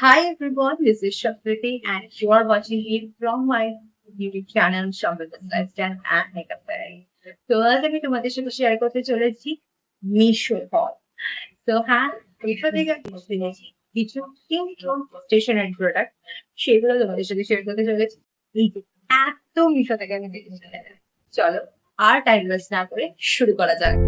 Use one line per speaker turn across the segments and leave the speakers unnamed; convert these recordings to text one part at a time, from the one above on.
Hi everyone, this is Shakriti and you are watching me from my YouTube channel Shamrita's Lifestyle and Makeup Diary. তো আজ আমি তোমাদের সাথে share করতে চলেছি মিশো হল। তো হ্যাঁ, মিশো থেকে আমি কিনেছি কিছু স্টেশনারি প্রোডাক্ট, সেগুলো তোমাদের সাথে শেয়ার করতে চলেছি। এই যে এত মিশো থেকে আমি কিনেছি, চলো আর টাইম ওয়েস্ট না করে শুরু করা যাক।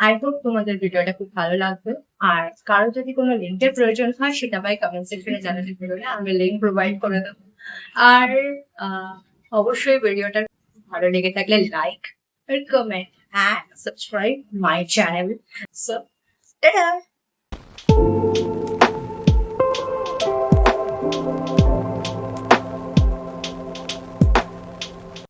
আই হোপ তোমাদের ভিডিওটা খুব ভালো লাগবে। আর কারো যদি কোনো লিঙ্কের প্রয়োজন হয় সেটা ভাই কমেন্ট সেকশনে জানাতে ভুলো না, আমি লিঙ্ক প্রোভাইড করে দেবো। আর অবশ্যই ভিডিওটা ভালো লেগে থাকলে লাইক আর comment and subscribe my channel. So tata.